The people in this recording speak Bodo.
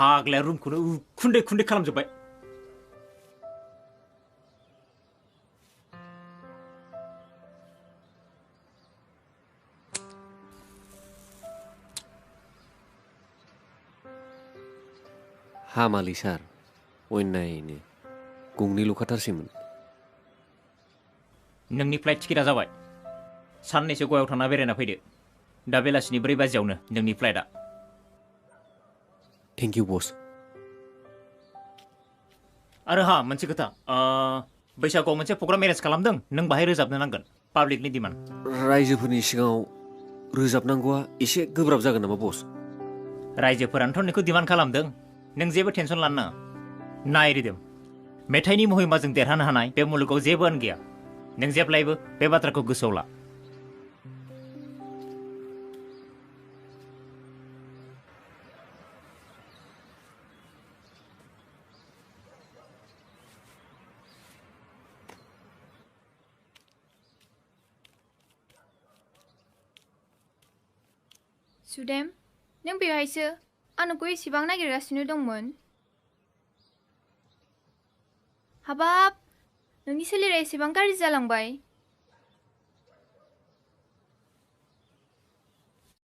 फाग्लाया रुमखौनो उखुन्दै खुन्दै खालामजोब्बाय। हामालै सार अयनायनो गंनैल' खाथारसैमोन। नोंनि फ्लाइट टिकेटआ जाबाय। साननैसो गवायाव थांना बेरायना फैदो। दा बेलासिनि 4 बाजियावनो नोंनि फ्लाइटआ। थेंक इउ बस। आरो हा मोनसे खोथा, बैसागुआव मोनसे प्रग्राम एरेन्ज खालामदों, नों बाहाय रोजाबनो नांगोन। पाब्लिकनि डिमान्ड। रायजोफोरनि सिगाङाव रोजाबनांगौआ एसे गोब्राब जागोन नामा बस? रायजोफोरानोथ' नोंखौ डिमान्ड खालामदों, नों जेबो टेनसन लानो नाङा। नाय रिदोम, मेथाइनि महिमाजों देरहानो हानाय बे मुलुगाव जेबोआनो गैया। नों जेब्लायबो बे बाथ्राखौ गोसोआव ला। सुदेम, नों बेवहायसो? आं नोंखौ एसेबां नागिरगासिनो दंमोन। हाबाब, नोंनि सोलेरा एसेबां गाज्रि जालांबाय।